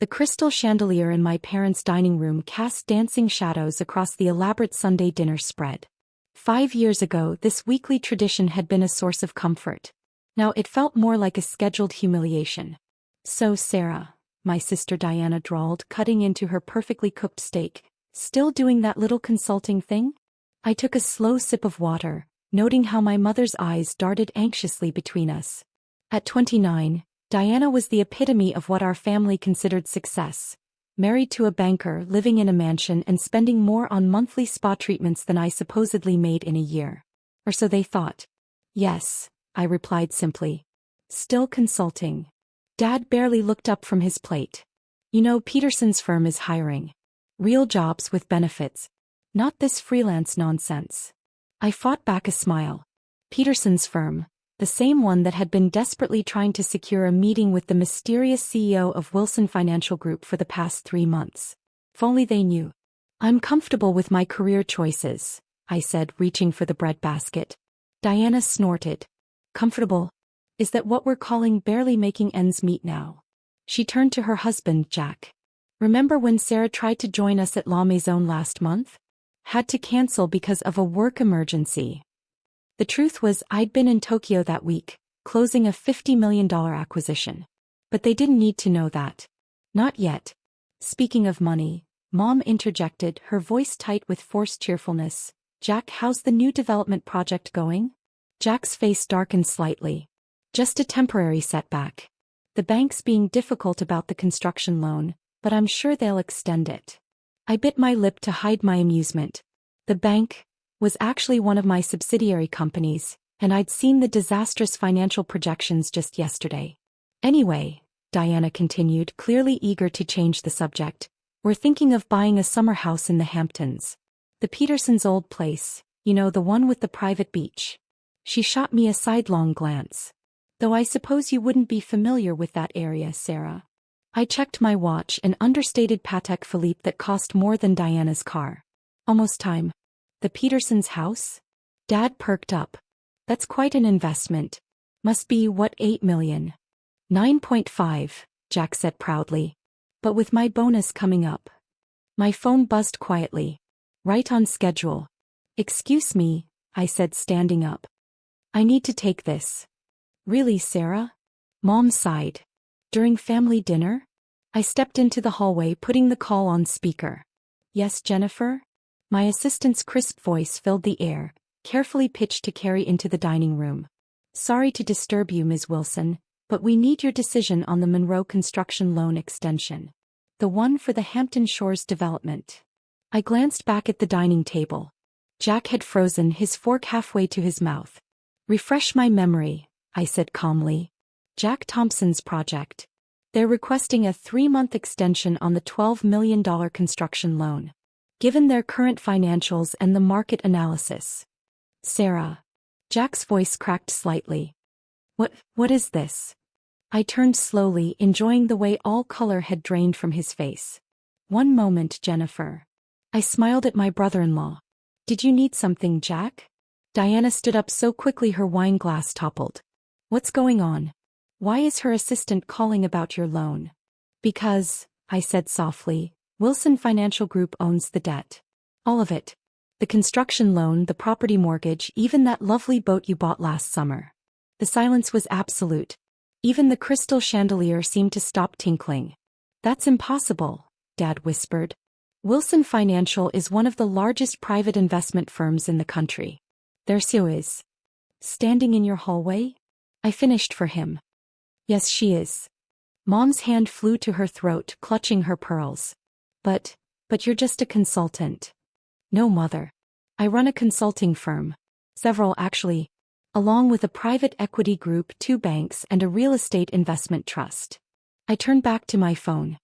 The crystal chandelier in my parents' dining room cast dancing shadows across the elaborate Sunday dinner spread. 5 years ago, this weekly tradition had been a source of comfort. Now it felt more like a scheduled humiliation. "So, Sarah," my sister Diana drawled, cutting into her perfectly cooked steak, "still doing that little consulting thing?" I took a slow sip of water, noting how my mother's eyes darted anxiously between us. At 29, Diana was the epitome of what our family considered success. Married to a banker, living in a mansion, and spending more on monthly spa treatments than I supposedly made in a year. Or so they thought. "Yes," I replied simply. "Still consulting." Dad barely looked up from his plate. "You know, Peterson's firm is hiring. Real jobs with benefits. Not this freelance nonsense." I fought back a smile. Peterson's firm, the same one that had been desperately trying to secure a meeting with the mysterious CEO of Wilson Financial Group for the past 3 months. If only they knew. "I'm comfortable with my career choices," I said, reaching for the breadbasket. Diana snorted. "Comfortable? Is that what we're calling barely making ends meet now?" She turned to her husband, Jack. "Remember when Sarah tried to join us at La Maison last month? Had to cancel because of a work emergency." The truth was, I'd been in Tokyo that week, closing a $50 million acquisition. But they didn't need to know that. Not yet. "Speaking of money," Mom interjected, her voice tight with forced cheerfulness, "Jack, how's the new development project going?" Jack's face darkened slightly. "Just a temporary setback. The bank's being difficult about the construction loan, but I'm sure they'll extend it." I bit my lip to hide my amusement. The bank was actually one of my subsidiary companies, and I'd seen the disastrous financial projections just yesterday. "Anyway," Diana continued, clearly eager to change the subject, "we're thinking of buying a summer house in the Hamptons. The Petersons' old place, you know, the one with the private beach." She shot me a sidelong glance. "Though I suppose you wouldn't be familiar with that area, Sarah." I checked my watch, an understated Patek Philippe that cost more than Diana's car. "Almost time." "The Petersons' house?" Dad perked up. "That's quite an investment. Must be, what, 8 million? 9.5, Jack said proudly. "But with my bonus coming up." My phone buzzed quietly. "Right on schedule." "Excuse me," I said, standing up. "I need to take this." "Really, Sarah?" Mom sighed. "During family dinner?" I stepped into the hallway, putting the call on speaker. "Yes, Jennifer?" My assistant's crisp voice filled the air, carefully pitched to carry into the dining room. "Sorry to disturb you, Ms. Wilson, but we need your decision on the Monroe construction loan extension. The one for the Hampton Shores development." I glanced back at the dining table. Jack had frozen, his fork halfway to his mouth. "Refresh my memory," I said calmly. "Jack Thompson's project. They're requesting a 3-month extension on the $12 million construction loan. Given their current financials and the market analysis." "Sarah." Jack's voice cracked slightly. What is this?" I turned slowly, enjoying the way all color had drained from his face. "One moment, Jennifer." I smiled at my brother-in-law. "Did you need something, Jack?" Diana stood up so quickly her wine glass toppled. "What's going on? Why is her assistant calling about your loan?" "Because," I said softly, "Wilson Financial Group owns the debt. All of it. The construction loan, the property mortgage, even that lovely boat you bought last summer." The silence was absolute. Even the crystal chandelier seemed to stop tinkling. "That's impossible," Dad whispered. "Wilson Financial is one of the largest private investment firms in the country. Their CEO is standing in your hallway?" I finished for him. "Yes, she is." Mom's hand flew to her throat, clutching her pearls. But you're just a consultant." "No, Mother. I run a consulting firm. Several, actually. Along with a private equity group, 2 banks, and a real estate investment trust." I turned back to my phone.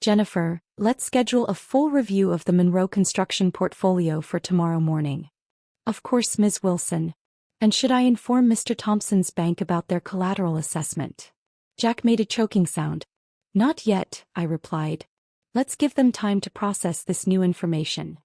"Jennifer, let's schedule a full review of the Monroe construction portfolio for tomorrow morning." "Of course, Ms. Wilson. And should I inform Mr. Thompson's bank about their collateral assessment?" Jack made a choking sound. "Not yet," I replied. "Let's give them time to process this new information."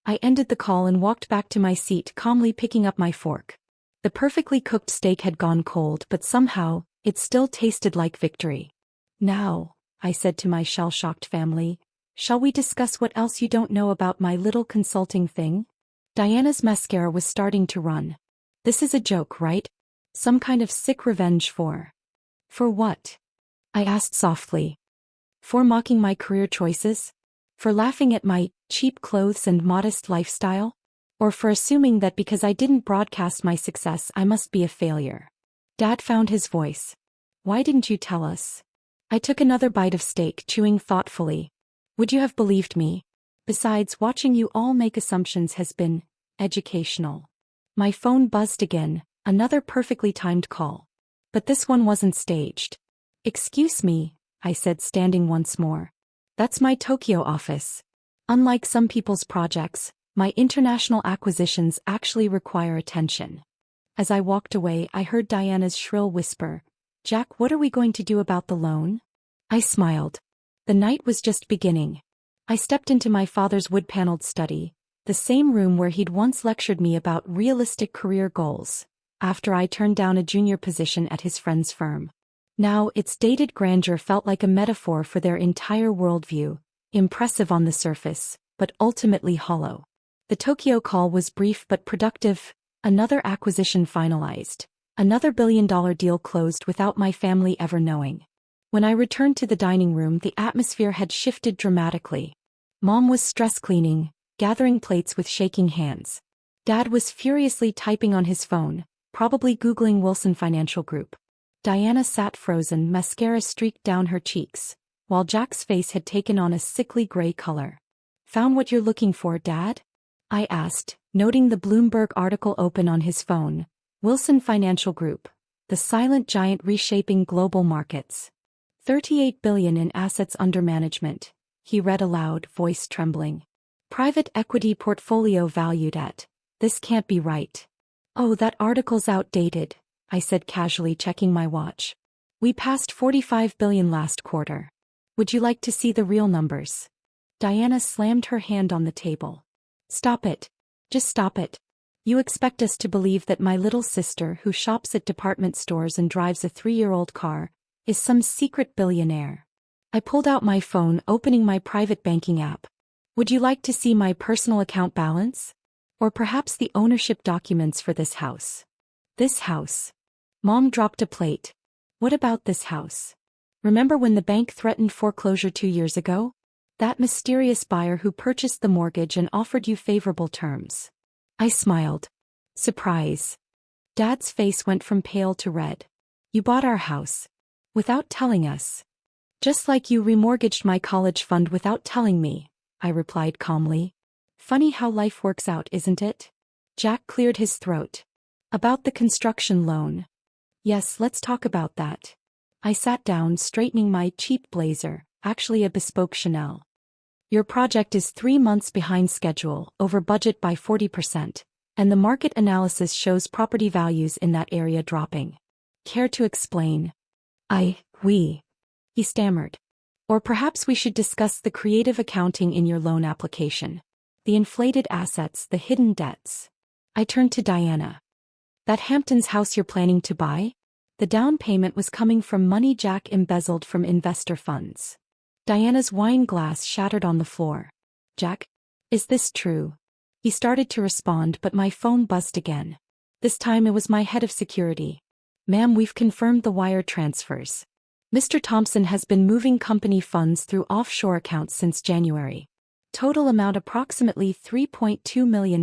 I ended the call and walked back to my seat, calmly picking up my fork. The perfectly cooked steak had gone cold, but somehow, it still tasted like victory. "Now," I said to my shell-shocked family. Shall we discuss what else you don't know about my little consulting thing? Diana's mascara was starting to run. This is a joke, right? Some kind of sick revenge for... For what? I asked softly. For mocking my career choices? For laughing at my cheap clothes and modest lifestyle? Or for assuming that because I didn't broadcast my success I must be a failure? Dad found his voice. Why didn't you tell us? I took another bite of steak, chewing thoughtfully. Would you have believed me? Besides, watching you all make assumptions has been educational. My phone buzzed again, another perfectly timed call. But this one wasn't staged. Excuse me, I said, standing once more. That's my Tokyo office. Unlike some people's projects, my international acquisitions actually require attention. As I walked away, I heard Diana's shrill whisper, Jack, what are we going to do about the loan? I smiled. The night was just beginning. I stepped into my father's wood-paneled study, the same room where he'd once lectured me about realistic career goals, after I turned down a junior position at his friend's firm. Now, its dated grandeur felt like a metaphor for their entire worldview, impressive on the surface, but ultimately hollow. The Tokyo call was brief but productive, another acquisition finalized, another billion-dollar deal closed without my family ever knowing. When I returned to the dining room, the atmosphere had shifted dramatically. Mom was stress cleaning, gathering plates with shaking hands. Dad was furiously typing on his phone, probably Googling Wilson Financial Group. Diana sat frozen, mascara streaked down her cheeks, while Jack's face had taken on a sickly gray color. Found what you're looking for, Dad? I asked, noting the Bloomberg article open on his phone. Wilson Financial Group, the silent giant reshaping global markets. $38 billion in assets under management, he read aloud, voice trembling. Private equity portfolio valued at, this can't be right. Oh, that article's outdated, I said casually, checking my watch. We passed $45 billion last quarter. Would you like to see the real numbers? Diana slammed her hand on the table. Stop it. Just stop it. You expect us to believe that my little sister, who shops at department stores and drives a 3-year-old car, is some secret billionaire? I pulled out my phone, opening my private banking app. Would you like to see my personal account balance? Or perhaps the ownership documents for this house? This house. Mom dropped a plate. What about this house? Remember when the bank threatened foreclosure 2 years ago? That mysterious buyer who purchased the mortgage and offered you favorable terms. I smiled. Surprise. Dad's face went from pale to red. You bought our house. Without telling us. Just like you remortgaged my college fund without telling me, I replied calmly. Funny how life works out, isn't it? Jack cleared his throat. About the construction loan. Yes, let's talk about that. I sat down, straightening my cheap blazer, actually a bespoke Chanel. Your project is 3 months behind schedule, over budget by 40%, and the market analysis shows property values in that area dropping. Care to explain? We. He stammered. Or perhaps we should discuss the creative accounting in your loan application. The inflated assets, the hidden debts. I turned to Diana. That Hamptons house you're planning to buy? The down payment was coming from money Jack embezzled from investor funds. Diana's wine glass shattered on the floor. Jack? Is this true? He started to respond, but my phone buzzed again. This time it was my head of security. Ma'am, we've confirmed the wire transfers. Mr. Thompson has been moving company funds through offshore accounts since January. Total amount approximately $3.2 million.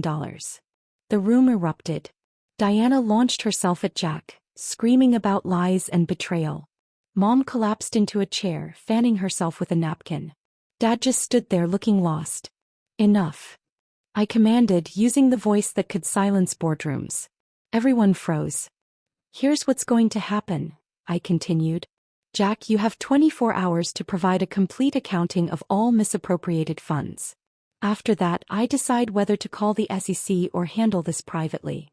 The room erupted. Diana launched herself at Jack, screaming about lies and betrayal. Mom collapsed into a chair, fanning herself with a napkin. Dad just stood there looking lost. Enough. I commanded, using the voice that could silence boardrooms. Everyone froze. Here's what's going to happen, I continued. Jack, you have 24 hours to provide a complete accounting of all misappropriated funds. After that, I decide whether to call the SEC or handle this privately.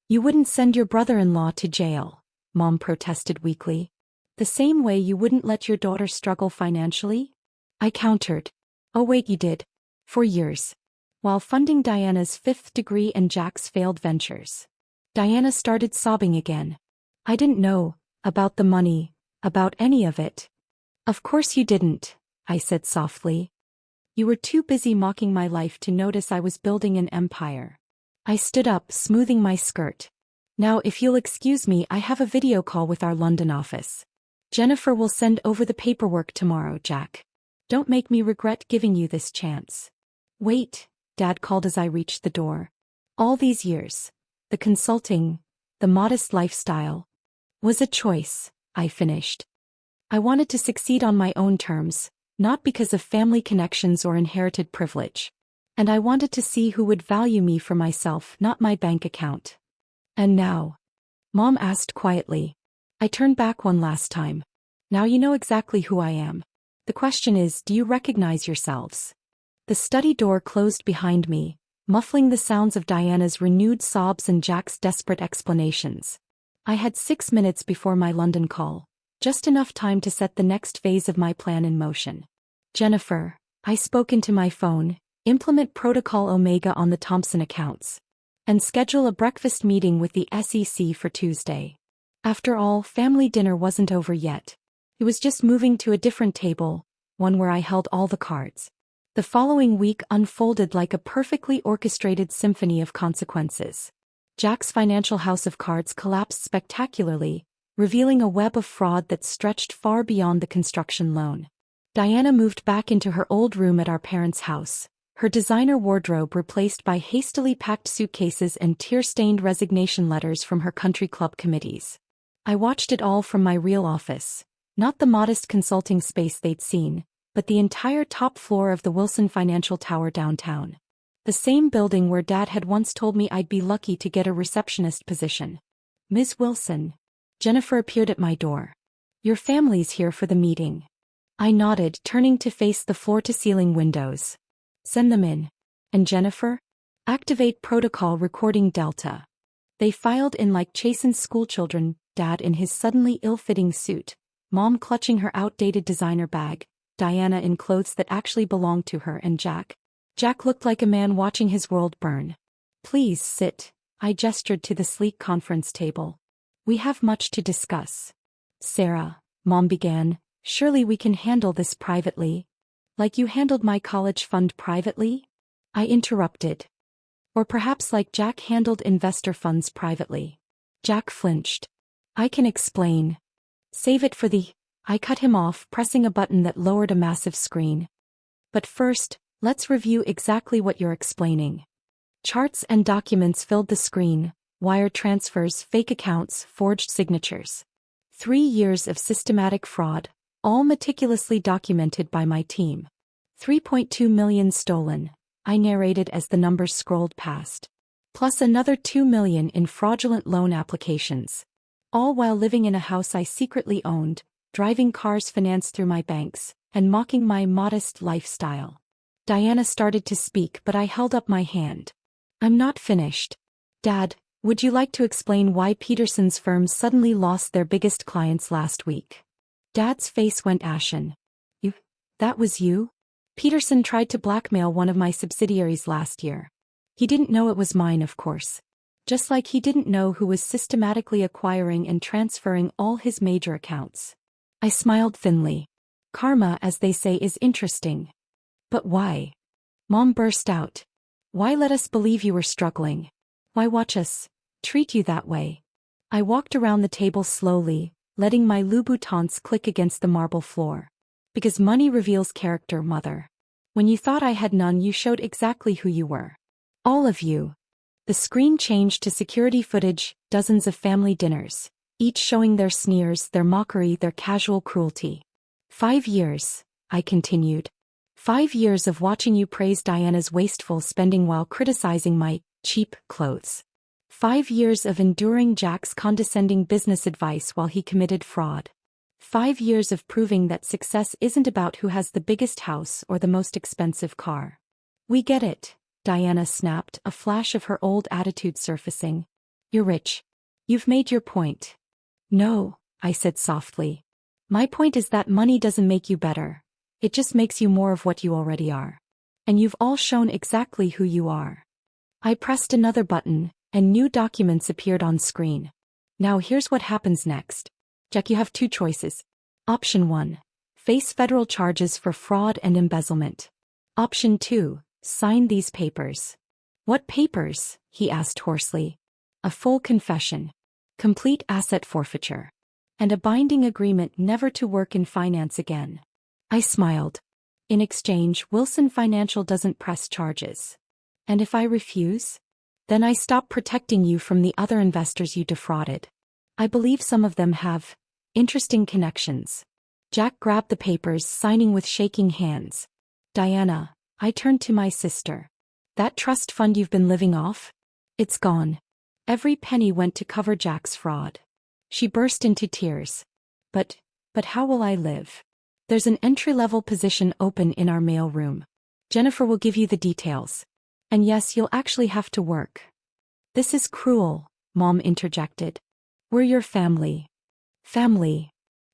You wouldn't send your brother-in-law to jail, Mom protested weakly. The same way you wouldn't let your daughter struggle financially? I countered. Oh wait, you did. For years. While funding Diana's 5th degree and Jack's failed ventures. Diana started sobbing again. I didn't know about the money, about any of it. Of course you didn't, I said softly. You were too busy mocking my life to notice I was building an empire. I stood up, smoothing my skirt. Now if you'll excuse me, I have a video call with our London office. Jennifer will send over the paperwork tomorrow, Jack. Don't make me regret giving you this chance. Wait, Dad called as I reached the door. All these years, the consulting, the modest lifestyle, was a choice, I finished. I wanted to succeed on my own terms, not because of family connections or inherited privilege. And I wanted to see who would value me for myself, not my bank account. And now? Mom asked quietly. I turned back one last time. Now you know exactly who I am. The question is, do you recognize yourselves? The study door closed behind me, muffling the sounds of Diana's renewed sobs and Jack's desperate explanations. I had 6 minutes before my London call, just enough time to set the next phase of my plan in motion. Jennifer, I spoke into my phone, implement Protocol Omega on the Thompson accounts, and schedule a breakfast meeting with the SEC for Tuesday. After all, family dinner wasn't over yet. It was just moving to a different table, one where I held all the cards. The following week unfolded like a perfectly orchestrated symphony of consequences. Jack's financial house of cards collapsed spectacularly, revealing a web of fraud that stretched far beyond the construction loan. Diana moved back into her old room at our parents' house, her designer wardrobe replaced by hastily packed suitcases and tear-stained resignation letters from her country club committees. I watched it all from my real office, not the modest consulting space they'd seen, but the entire top floor of the Wilson Financial Tower downtown. The same building where Dad had once told me I'd be lucky to get a receptionist position. Ms. Wilson. Jennifer appeared at my door. Your family's here for the meeting. I nodded, turning to face the floor-to-ceiling windows. Send them in. And Jennifer? Activate protocol recording Delta. They filed in like chastened schoolchildren, Dad in his suddenly ill-fitting suit, Mom clutching her outdated designer bag, Diana in clothes that actually belonged to her, and Jack. Jack looked like a man watching his world burn. Please sit, I gestured to the sleek conference table. We have much to discuss. Sarah, Mom began, surely we can handle this privately. Like you handled my college fund privately? I interrupted. Or perhaps like Jack handled investor funds privately. Jack flinched. I can explain. Save it for the... I cut him off, pressing a button that lowered a massive screen. But first, let's review exactly what you're explaining. Charts and documents filled the screen, wire transfers, fake accounts, forged signatures. 3 years of systematic fraud, all meticulously documented by my team. 3.2 million stolen, I narrated as the numbers scrolled past. Plus another 2 million in fraudulent loan applications. All while living in a house I secretly owned, driving cars financed through my banks, and mocking my modest lifestyle. Diana started to speak, but I held up my hand. I'm not finished. Dad, would you like to explain why Peterson's firm suddenly lost their biggest clients last week? Dad's face went ashen. That was you? Peterson tried to blackmail one of my subsidiaries last year. He didn't know it was mine, of course. Just like he didn't know who was systematically acquiring and transferring all his major accounts. I smiled thinly. Karma, as they say, is interesting. But why? Mom burst out. Why let us believe you were struggling? Why watch us treat you that way? I walked around the table slowly, letting my Louboutins click against the marble floor. Because money reveals character, Mother. When you thought I had none, you showed exactly who you were. All of you. The screen changed to security footage, dozens of family dinners, each showing their sneers, their mockery, their casual cruelty. 5 years, I continued. 5 years of watching you praise Diana's wasteful spending while criticizing my cheap clothes. 5 years of enduring Jack's condescending business advice while he committed fraud. 5 years of proving that success isn't about who has the biggest house or the most expensive car. We get it, Diana snapped, a flash of her old attitude surfacing. You're rich. You've made your point. No, I said softly. My point is that money doesn't make you better. It just makes you more of what you already are. And you've all shown exactly who you are. I pressed another button, and new documents appeared on screen. Now here's what happens next. Jack, you have 2 choices. Option 1. Face federal charges for fraud and embezzlement. Option 2. Sign these papers. What papers? He asked hoarsely. A full confession. Complete asset forfeiture. And a binding agreement never to work in finance again. I smiled. In exchange, Wilson Financial doesn't press charges. And if I refuse? Then I stop protecting you from the other investors you defrauded. I believe some of them have interesting connections. Jack grabbed the papers, signing with shaking hands. Diana, I turned to my sister. That trust fund you've been living off? It's gone. Every penny went to cover Jack's fraud. She burst into tears. But how will I live? There's an entry-level position open in our mailroom. Jennifer will give you the details. And yes, you'll actually have to work. This is cruel, Mom interjected. We're your family. Family.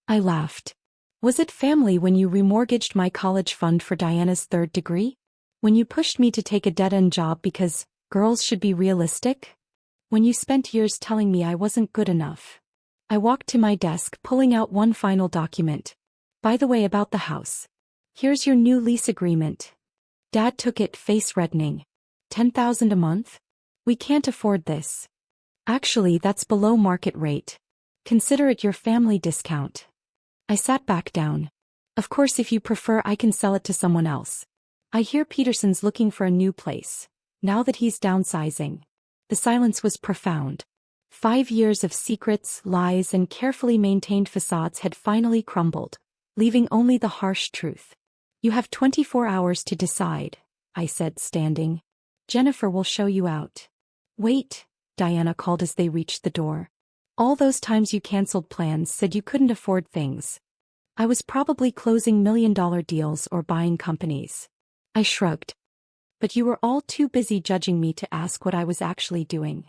I laughed. Was it family when you remortgaged my college fund for Diana's third degree? When you pushed me to take a dead-end job because girls should be realistic? When you spent years telling me I wasn't good enough? I walked to my desk, pulling out one final document. By the way, about the house. Here's your new lease agreement. Dad took it, face reddening. $10,000 a month? We can't afford this. Actually, that's below market rate. Consider it your family discount. I sat back down. Of course, if you prefer, I can sell it to someone else. I hear Peterson's looking for a new place, now that he's downsizing. The silence was profound. 5 years of secrets, lies, and carefully maintained facades had finally crumbled, leaving only the harsh truth. You have 24 hours to decide, I said, standing. Jennifer will show you out. Wait, Diana called as they reached the door. All those times you canceled plans, said you couldn't afford things. I was probably closing million-dollar deals or buying companies. I shrugged. But you were all too busy judging me to ask what I was actually doing.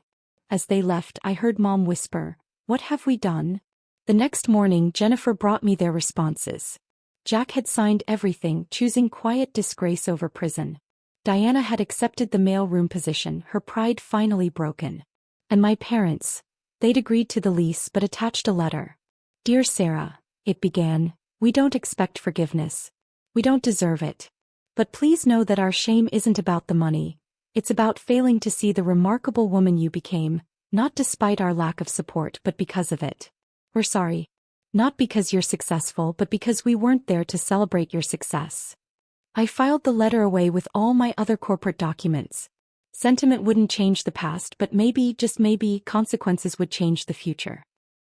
As they left, I heard Mom whisper, "What have we done?" The next morning, Jennifer brought me their responses. Jack had signed everything, choosing quiet disgrace over prison. Diana had accepted the mailroom position, her pride finally broken. And my parents, they'd agreed to the lease but attached a letter. "Dear Sarah," it began, "we don't expect forgiveness. We don't deserve it. But please know that our shame isn't about the money. It's about failing to see the remarkable woman you became, not despite our lack of support but because of it. We're sorry. Not because you're successful but because we weren't there to celebrate your success." I filed the letter away with all my other corporate documents. Sentiment wouldn't change the past, but maybe, just maybe, consequences would change the future.